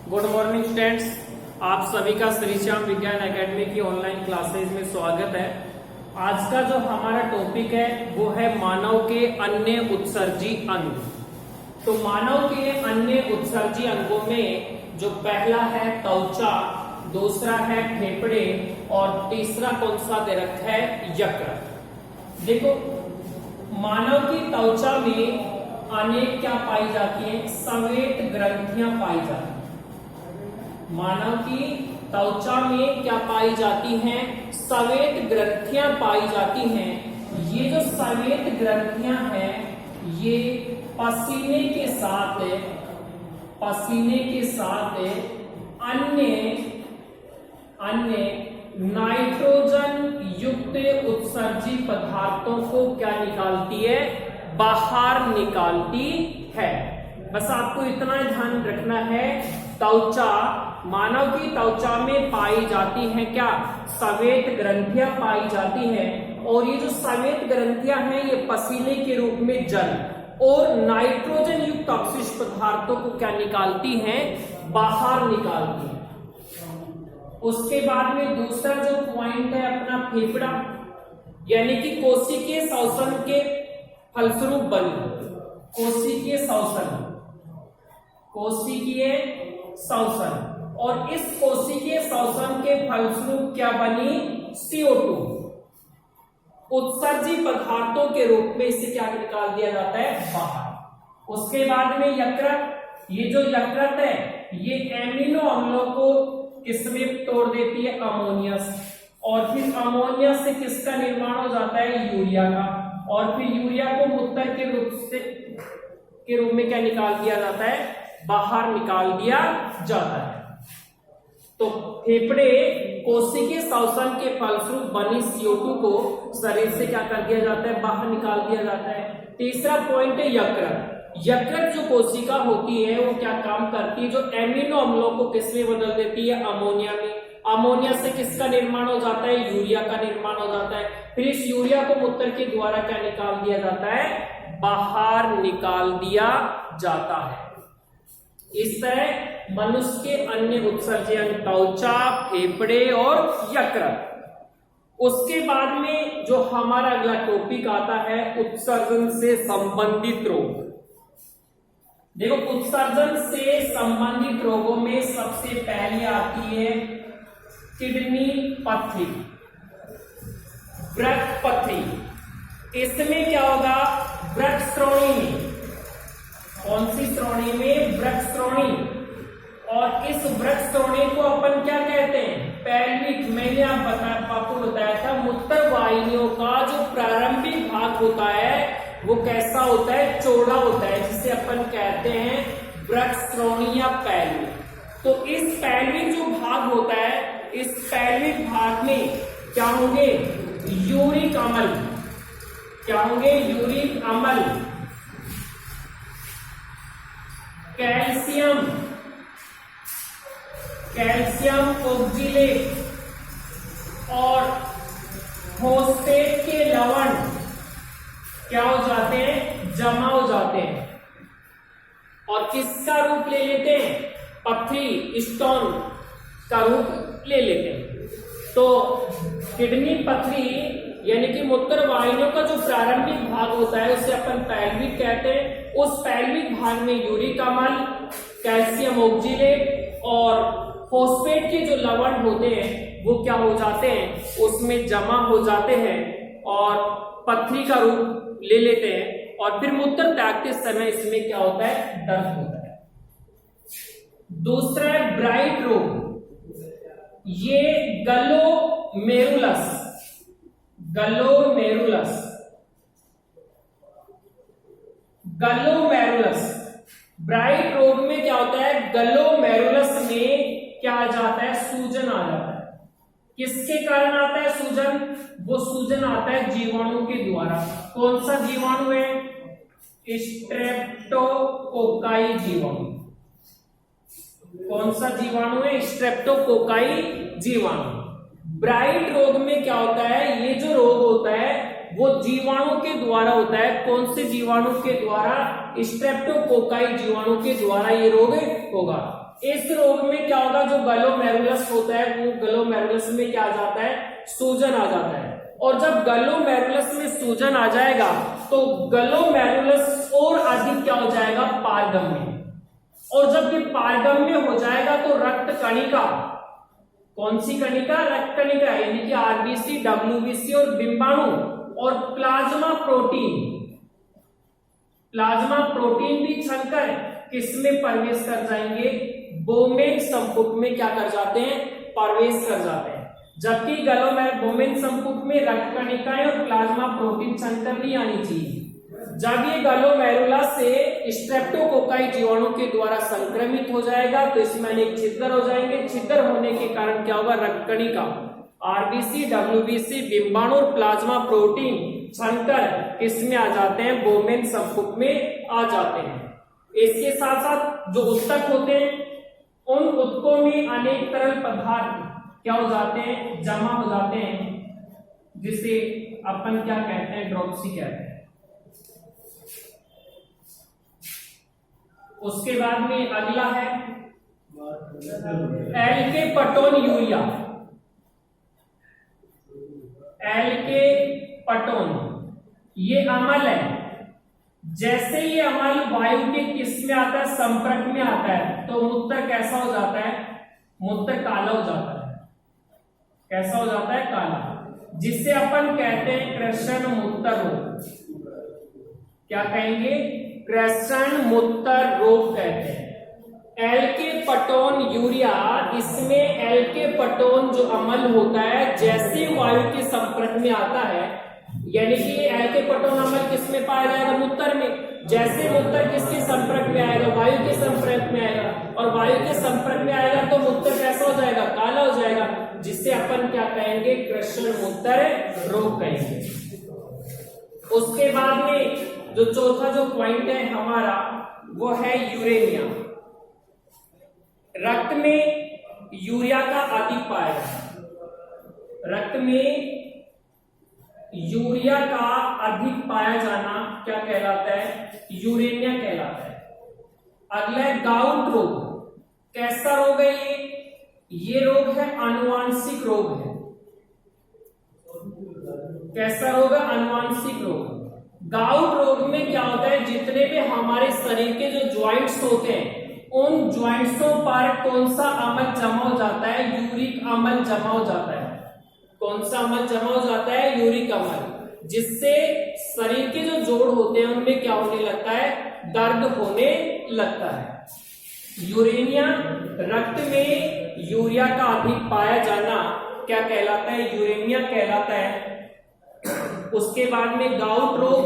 Good morning students, आप सभी का श्री श्याम विज्ञान एकेडमी की ऑनलाइन क्लासेज में स्वागत है। आज का जो हमारा टॉपिक है वो है मानव के अन्य उत्सर्जी अंग। तो मानव के अन्य उत्सर्जी अंगों में जो पहला है त्वचा, दूसरा है फेफड़े और तीसरा कौन सा दे रखा है यकृत। देखो, मानव की त्वचा में अनेक क्या पाई जाती है, संवेद ग्रंथियां पाई जाती हैं। मानव की त्वचा में क्या पाई जाती हैं, संवेद ग्रंथियां पाई जाती हैं। ये जो संवेद ग्रंथियां हैं ये पसीने के साथ अन्य नाइट्रोजन युक्त उत्सर्जी पदार्थों को क्या निकालती है, बाहर निकालती है। बस आपको इतना ध्यान रखना है, त्वचा, मानव की त्वचा में पाई जाती हैं क्या, संवेद ग्रंथियां पाई जाती हैं। और ये जो संवेद ग्रंथियां हैं ये पसीने के रूप में जल और नाइट्रोजन युक्त अपशिष्ट पदार्थों को क्या निकालती हैं, बाहर निकालती हैं। उसके बाद में दूसरा जो पॉइंट है अपना फेफड़ा, यानी कि कोशिकीय श्वसन के फलस्वरूप बनी, कोशिकीय श्वसन, और इस कोशिकीय श्वसन के फलस्वरूप क्या बनी, CO2 उत्सर्जी पदार्थों के रूप में इसे क्या निकाल दिया जाता है, बाहर। उसके बाद में यकृत, ये जो यकृत है ये एमिनो अम्लों को किसमें तोड़ देती है, अमोनिया से, और फिर अमोनिया से किसका निर्माण हो जाता है, यूरिया का, और फिर यूरिया को मूत्र के रूप में क्या निकाल दिया जाता है, बाहर निकाल दिया जाता है। तो फेफड़े कोशिकीय श्वसन के फलस्वरूप बनी CO2 को शरीर से क्या कर दिया जाता है, बाहर निकाल दिया जाता है। तीसरा पॉइंट है यकृत। यकृत जो कोशिका होती है वो क्या काम करती है, जो एमिनो अम्लों को किसमें बदल देती है, अमोनिया में। अमोनिया से किसका निर्माण हो जाता है, यूरिया का निर्माण हो जाता है। फिर इस यूरिया को मूत्र के द्वारा क्या निकाल दिया जाता है, बाहर निकाल दिया जाता है। इस तरह मनुष्य के अन्य उत्सर्जी अंग त्वचा, फेफड़े और यकृत। उसके बाद में जो हमारा अगला टॉपिक आता है उत्सर्जन से संबंधित रोग। देखो, उत्सर्जन से संबंधित रोगों में सबसे पहले आती है किडनी पथरी, वृक्क पथरी। इसमें क्या होगा, वृक्क श्रोणी में, कौन सी श्रोणी में, वृक्क श्रोणी। और इस वृक्क श्रोणी को अपन क्या कहते हैं, पैल्विक। मैंने आपको बताया था मूत्र वाहिनियों का जो प्रारंभिक भाग होता है वो कैसा होता है, चौड़ा होता है, जिसे अपन कहते हैं वृक्क श्रोणी या पैल्विक। तो इस पैल्विक जो भाग होता है, इस पैल्विक भाग में क्या होंगे, यूरिक अम्ल, क्या होंगे, यूरिक अम्ल, कैल्शियम ऑक्जेलेट और फोस्फेट के लवण क्या हो जाते हैं, जमा हो जाते हैं और किसका रूप ले लेते हैं, पथरी, स्टोन का रूप ले लेते हैं। तो किडनी पथरी यानी कि मूत्र वाहिनियों का जो प्रारंभिक भाग होता है उसे अपन पैल्विक कहते हैं। उस पैल्विक भाग में यूरिक अम्ल, कैल्शियम ऑक्जेलेट और फोस्फेट के जो लवण होते हैं वो क्या हो जाते हैं, उसमें जमा हो जाते हैं और पथरी का रूप ले लेते हैं। और फिर मूत्र त्यागते समय इसमें क्या होता है, दर्द होता है। दूसरा है ब्राइट रोग। ये गलोमेरुलस ब्राइट रोग में क्या होता है, गलोमेरुलस में क्या आ जाता है, सूजन आ जाता है। किसके कारण आता है सूजन, वो सूजन आता है जीवाणु के द्वारा। कौन सा जीवाणु है, स्ट्रेप्टोकोकाई जीवाणु। कौन सा जीवाणु है, स्ट्रेप्टोकोकाई जीवाणु। ब्राइट रोग में क्या होता है, ये जो रोग होता है वो जीवाणु के द्वारा होता है। कौन से जीवाणु के द्वारा, स्ट्रेप्टोकोकाई जीवाणु के द्वारा ये रोग होगा। इस रोग में क्या होगा, जो ग्लोमेरुलस होता है वो ग्लोमेरुलस में क्या आ जाता है, सूजन आ जाता है। और जब ग्लोमेरुलस में सूजन आ जाएगा तो ग्लोमेरुलस और अधिक क्या हो जाएगा, पारगम्य। और जब ये पारगम्य हो जाएगा तो रक्त कणिका, कौन सी कणिका, रक्त कणिका, यानी कि आरबीसी, डब्ल्यूबीसी और बिंबाणु और प्लाज्मा प्रोटीन भी छनकर किसमें प्रवेश कर जाएंगे, बोमेन संपुट में क्या कर जाते हैं, प्रवेश कर जाते हैं। जबकि बोमेन संपुट में रक्त कणिकाएं और प्लाज्मा प्रोटीन छनकर नहीं आनी चाहिए। जब ये ग्लोमेरुला से स्ट्रेप्टोकोकाई जीवाणु के द्वारा संक्रमित हो जाएगा तो इसमें अनेक छिद्र हो जाएंगे। छिद्र होने के कारण क्या होगा, रक्त कणिका, आरबीसी, डब्ल्यूबीसी, बिंबाणु और प्लाज्मा प्रोटीन छनकर इसमें आ जाते हैं, बोमेन संपुट में आ जाते हैं। इसके साथ साथ जो उत्तक होते हैं, उन उत्तकों में अनेक तरल पदार्थ क्या हो जाते हैं, जमा हो जाते हैं, जिसे अपन क्या कहते हैं, ड्रॉप्सी कहते हैं। उसके बाद में अगला है एल्केपटोन यूरिया। एल्केपटोन ये अम्ल है। जैसे ये अम्ल वायु के किस में आता है, संपर्क में आता है, तो मूत्र कैसा हो जाता है, मूत्र काला हो जाता है। कैसा हो जाता है, काला, जिससे अपन कहते हैं कृष्ण मूत्र रोग। क्या कहेंगे, कृष्ण मूत्र रोग कहते हैं। एल्केपटोन यूरिया, इसमें एल्केपटोन जो अम्ल होता है जैसे वायु के संपर्क में आता है, यानी कि एल्केपटोन अम्ल किसमें पाया जाएगा, मूत्र में। जैसे मूत्र किसके संपर्क में आएगा, वायु के संपर्क में आएगा, और वायु के संपर्क में आएगा तो मूत्र कैसा हो जाएगा, काला हो जाएगा, जिससे अपन क्या कहेंगे, कृष्ण मूत्र रोग कहेंगे। उसके बाद में जो चौथा जो पॉइंट है हमारा वो है यूरेनिया। रक्त में यूरिया का अधिक पाया जाता है। रक्त में यूरिया का अधिक पाया जाना क्या कहलाता है, यूरेनिया कहलाता है। अगला है गाउट रोग। कैसा रोग है ये रोग है आनुवांशिक रोग है। कैसा रोग है, आनुवांशिक रोग। गाउट रोग में क्या होता है, जितने भी हमारे शरीर के जो ज्वाइंट्स होते हैं उन ज्वाइंट्सों पर कौन सा अम्ल जमा हो जाता है, यूरिक अम्ल जमा हो जाता है। कौन सा अम्ल जमा हो जाता है, यूरिक अम्ल, जिससे शरीर के जो जोड़ होते हैं उनमें क्या होने लगता है, दर्द होने लगता है। यूरेनिया, रक्त में यूरिया का अधिक पाया जाना क्या कहलाता है, यूरेनिया कहलाता है। उसके बाद में गाउट रोग।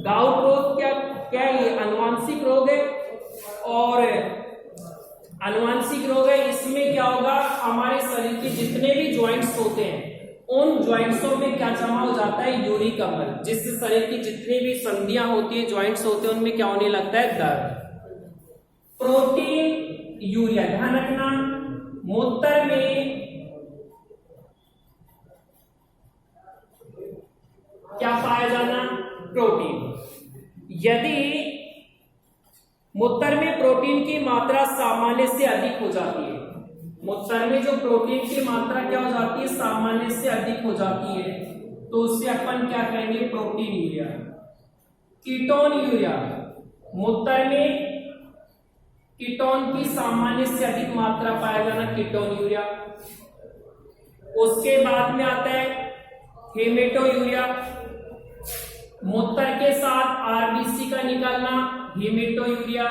गाउट रोग क्या है, ये आनुवांशिक रोग है। और आनुवांशिक रोग है, इसमें क्या होगा, हमारे शरीर के जितने भी ज्वाइंट्स होते हैं उन ज्वाइंट्सों में क्या जमा हो जाता है, यूरिक अम्ल, जिससे शरीर की जितनी भी संधियां होती है, ज्वाइंट्स होते हैं, उनमें क्या होने लगता है, दर्द। प्रोटीन यूरिया, ध्यान रखना, मूत्र में क्या पाया जाना, प्रोटीन। यदि मूत्र में प्रोटीन की मात्रा सामान्य से अधिक हो जाती है, मूत्र में जो प्रोटीन की मात्रा क्या हो जाती है, सामान्य से अधिक हो जाती है, तो उससे अपन क्या कहेंगे, प्रोटीन यूरिया। कीटोन यूरिया, मूत्र में कीटोन की सामान्य से अधिक मात्रा पाया जाना, कीटोन यूरिया। उसके बाद में आता है हेमेटो यूरिया, मूत्र के साथ आरबीसी का निकलना, हेमेटो यूरिया।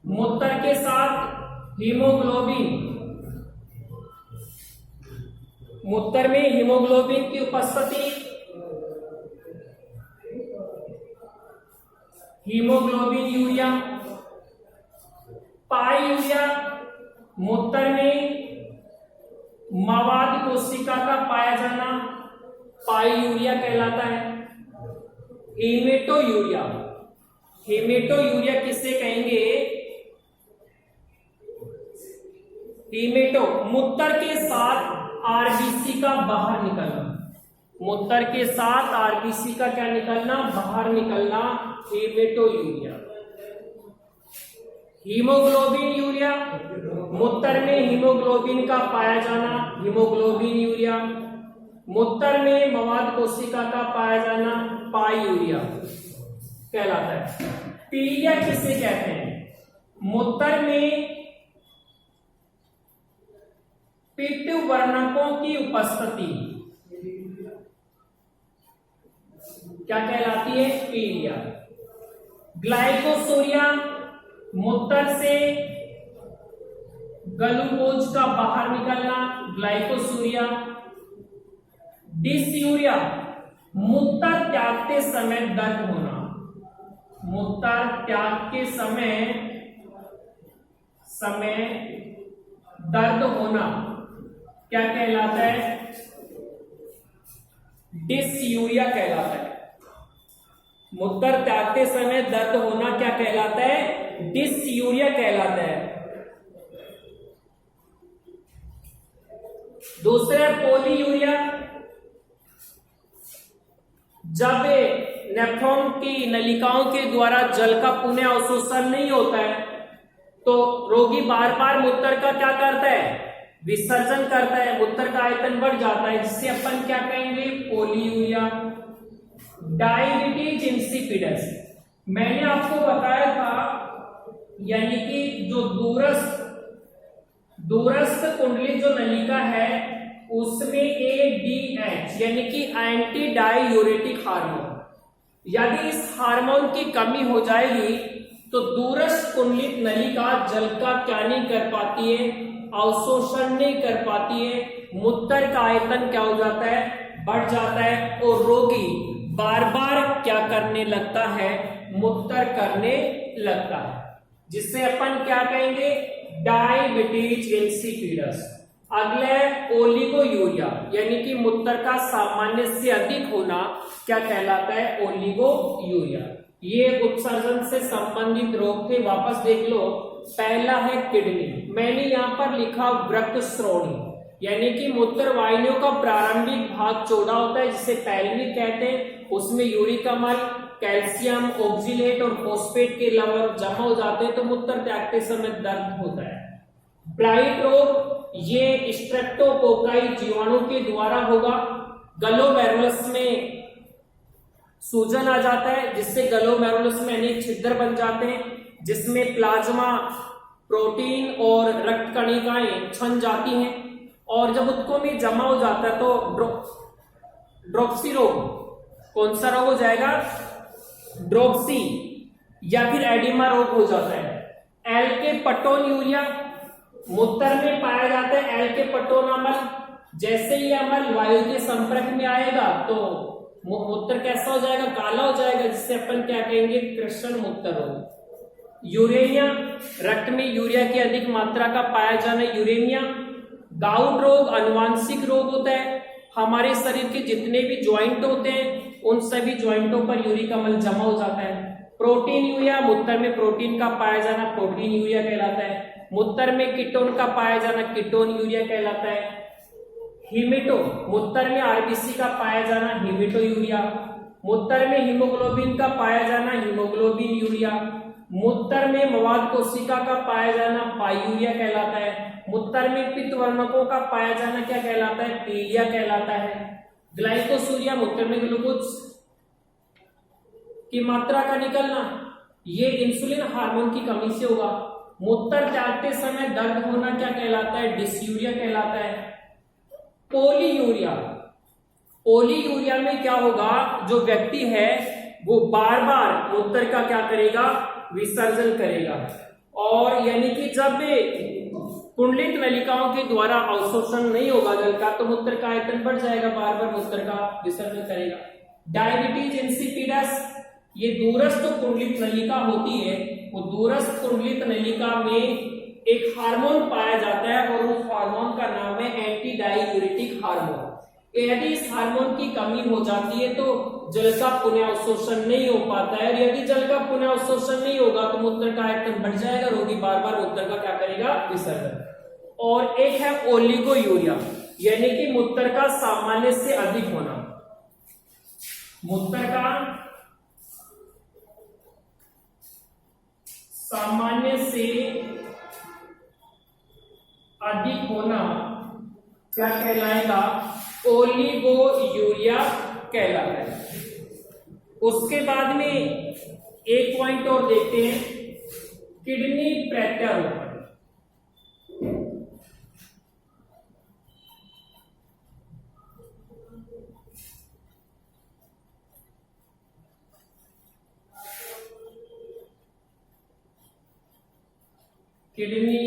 मूत्र के साथ हीमोग्लोबिन, मूत्र में हीमोग्लोबिन की उपस्थिति, हीमोग्लोबिन यूरिया। पाई यूरिया, मूत्र में मवाद कोशिका का पाया जाना, पाई यूरिया कहलाता है। हेमेटो यूरिया, हेमेटो यूरिया किससे कहेंगे, हेमेटो, मूत्र के साथ आरबीसी का बाहर निकलना, मूत्र के साथ आरबीसी का क्या निकलना, बाहर निकलना, हेमेटो यूरिया। हीमोग्लोबिन यूरिया, मूत्र में हीमोग्लोबिन का पाया जाना, हीमोग्लोबिन यूरिया। मूत्र में मवाद कोशिका का पाया जाना, पायूरिया कहलाता है। पीलिया किसे कहते हैं? मूत्र में पित्त वर्णकों की उपस्थिति क्या कहलाती है? पीलिया। ग्लाइकोसूरिया, मूत्र से ग्लूकोज का बाहर निकलना, ग्लाइकोसूरिया। डिसयूरिया, मूत्र त्यागते समय दर्द होना, मूत्र त्याग के समय दर्द होना क्या कहलाता है? डिसयूरिया कहलाता है। मूत्र त्यागते समय दर्द होना क्या कहलाता है? डिसयूरिया कहलाता है। दूसरा पोलीयूरिया, जब नेफ्रॉन की नलिकाओं के द्वारा जल का पुनः अवशोषण नहीं होता है तो रोगी बार बार मूत्र का क्या करता है? विसर्जन करता है, मूत्र का आयतन बढ़ जाता है, जिससे अपन क्या कहेंगे? पोलीयूरिया। डायबिटीज इंसिपिडस, मैंने आपको बताया था, यानी कि जो दूरस्थ कुंडली जो नलिका है उसमें ADH यानी कि एंटी डायूरेटिक हार्मोन, यदि इस हार्मोन की कमी हो जाएगी तो दूरस्थ कुंडलित नलिका जल का क्या नहीं कर पाती है? अवशोषण नहीं कर पाती है, मूत्र का आयतन क्या हो जाता है? बढ़ जाता है, और रोगी बार बार क्या करने लगता है? मूत्र करने लगता है, जिससे अपन क्या कहेंगे? Diabetes insipidus. अगला ओलिगोयूरिया, यानी कि मूत्र का सामान्य से अधिक होना क्या कहलाता है? ओलिगोयूरिया। ये उत्सर्जन से संबंधित रोग थे, वापस देख लो। पहला है किडनी, मैंने यहां पर लिखा वृक्क श्रोणी, यानी कि मूत्र वाहिनियों का प्रारंभिक भाग चौड़ा होता है जिसे पैल्विक कहते हैं। उसमें यूरिक अम्ल, कैल्शियम, ऑक्जिलेट और फॉस्फेट के लवण जमा हो जाते हैं तो मूत्र त्यागते समय दर्द होता है। ब्लाइट रोग, ये स्ट्रेप्टोकोकाई जीवाणु के द्वारा होगा। ग्लोमेरुलस में सूजन आ जाता है, जिससे ग्लोमेरुलस में अनेक छिद्र बन जाते हैं, जिसमें प्लाज्मा, प्रोटीन और रक्त कणिकाएं छन जाती हैं, और जब उत्कों में जमा हो जाता है तो ड्रोप्सी रोग, कौन सा रोग हो जाएगा? ड्रोप्सी या फिर एडिमा रोग हो जाता है। एल्केपटोन यूरिया, मूत्र में पाया जाता है एल्केपटोन अम्ल। जैसे ही अम्ल वायु के संपर्क में आएगा तो मूत्र कैसा हो जाएगा? काला हो जाएगा, जिससे अपन क्या कहेंगे? कृष्ण मूत्र रोग। यूरेनिया, रक्त में यूरिया की अधिक मात्रा का पाया जाना, यूरेनिया। गाउट रोग अनुवांशिक रोग होता है, हमारे शरीर के जितने भी ज्वाइंट होते हैं उन सभी ज्वाइंटों पर यूरिक अम्ल जमा हो जाता है। प्रोटीन यूरिया, मूत्र में प्रोटीन का पाया जाना प्रोटीन यूरिया कहलाता है। मूत्र में कीटोन का पाया जाना कीटोन यूरिया कहलाता है। हीमेटो, मूत्र में आरबीसी का पाया जाना हीमेटो यूरिया। मूत्र में हीमोग्लोबिन का पाया जाना हीमोग्लोबिन यूरिया। मूत्र में मवाद कोशिका का पाया जाना पायूरिया कहलाता है। मूत्र में पित्त वर्णकों का पाया जाना क्या कहलाता है? पीलिया कहलाता है। ग्लाइकोसूरिया, मूत्र में ग्लूकोज की मात्रा का निकलना, ये इंसुलिन हार्मोन की कमी से होगा। मूत्र त्यागते समय दर्द होना क्या कहलाता है? डिसयूरिया कहलाता है। पोलीयूरिया, पोलीयूरिया में क्या होगा? जो व्यक्ति है वो बार बार मूत्र का क्या करेगा? विसर्जन करेगा, और यानी कि जब कुंडलित नलिकाओं के द्वारा अवशोषण नहीं होगा जल का तो मूत्र का आयतन बढ़ जाएगा, बार बार मूत्र का विसर्जन करेगा। डायबिटीज इंसिपिडस, ये दूरस्थ कुंडलित नलिका होती है, वो दूरस्थ कुंडलित नलिका में एक हार्मोन पाया जाता है और उस हार्मोन का नाम है एंटी डायूरेटिक हार्मोन। यदि इस हार्मोन की कमी हो जाती है तो जल का पुनः अवशोषण नहीं हो पाता है, और यदि जल का पुनः अवशोषण नहीं होगा तो मूत्र का आयतन बढ़ जाएगा, रोगी बार बार मूत्र का क्या करेगा? विसर्जन। और एक है ओलिगोयूरिया, यानी कि मूत्र का सामान्य से अधिक होना। मूत्र का सामान्य से अधिक होना क्या कहलाएगा? ओलिगोयूरिया कहलाता है। उसके बाद में एक पॉइंट और देखते हैं, किडनी प्रत्यारोपण। किडनी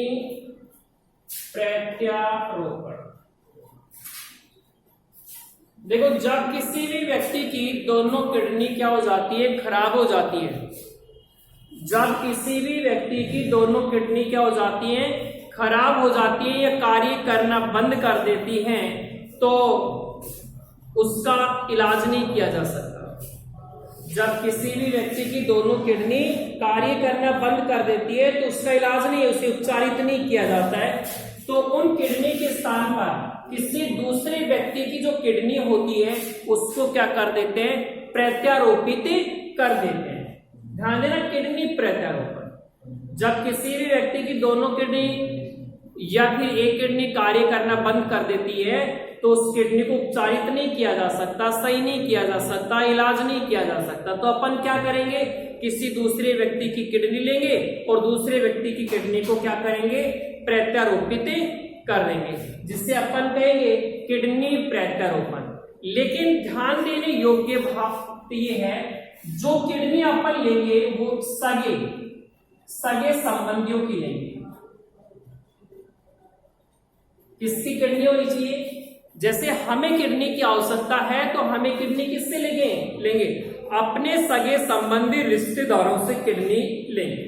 प्रत्यारोपण, देखो जब किसी भी व्यक्ति की दोनों किडनी क्या हो जाती है? खराब हो जाती है। जब किसी भी व्यक्ति की दोनों किडनी क्या हो जाती है? खराब हो जाती है या कार्य करना बंद कर देती हैं, तो उसका इलाज नहीं किया जा सकता। जब किसी भी व्यक्ति की दोनों किडनी कार्य करना बंद कर देती है तो उसका इलाज नहीं, उसे उपचारित नहीं किया जाता है। तो उन किडनी के स्थान पर किसी दूसरे व्यक्ति की जो किडनी होती है उसको क्या कर देते हैं? प्रत्यारोपित कर देते हैं। ध्यान देना, किडनी प्रत्यारोपण, जब किसी भी व्यक्ति की दोनों किडनी या फिर एक किडनी कार्य करना बंद कर देती है तो उस किडनी को उपचारित नहीं किया जा सकता, सही नहीं किया जा सकता, इलाज नहीं किया जा सकता। तो अपन क्या करेंगे? किसी दूसरे व्यक्ति की किडनी लेंगे और दूसरे व्यक्ति की किडनी को क्या करेंगे? प्रत्यारोपित कर देंगे, जिससे अपन कहेंगे किडनी प्रत्यारोपण। लेकिन ध्यान देने योग्य बात ये है, जो किडनी अपन लेंगे वो सगे संबंधियों की लेंगे। किसकी किडनी होनी चाहिए? जैसे हमें किडनी की आवश्यकता है तो हमें किडनी किससे लेंगे? अपने सगे संबंधी रिश्तेदारों से किडनी लेंगे।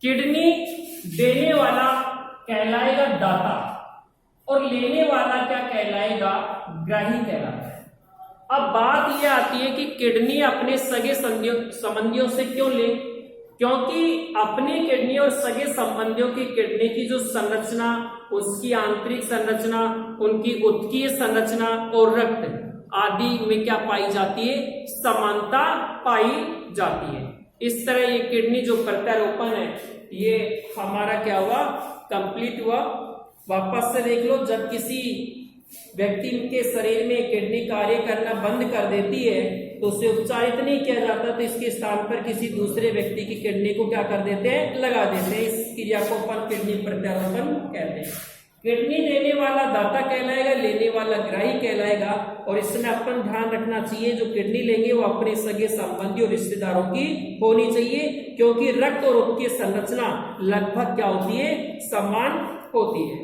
किडनी देने वाला कहलाएगा दाता और लेने वाला क्या कहलाएगा? ग्राही कहलाता है। अब बात यह आती है कि किडनी अपने सगे संबंधियों से क्यों ले? क्योंकि अपनी किडनी और सगे संबंधियों की किडनी की जो संरचना, उसकी आंतरिक संरचना, उनकी उत्कीय संरचना और रक्त आदि में क्या पाई जाती है? समानता पाई जाती है। इस तरह ये किडनी जो प्रत्यारोपण है ये हमारा क्या हुआ? कंप्लीट हुआ। वापस से देख लो, जब किसी व्यक्ति के शरीर में किडनी कार्य करना बंद कर देती है तो उसे उपचारित नहीं किया जाता, तो इसके स्थान पर किसी दूसरे व्यक्ति की किडनी को क्या कर देते हैं? लगा देते हैं। इस क्रिया को अपन किडनी प्रत्यारोपण कहते हैं। किडनी देने वाला दाता कहलाएगा, लेने वाला ग्राही कहलाएगा। और इसमें अपन ध्यान रखना चाहिए, जो किडनी लेंगे वो अपने सगे संबंधी और रिश्तेदारों की होनी चाहिए, क्योंकि रक्त और उत्कीय संरचना लगभग क्या होती है? समान होती है।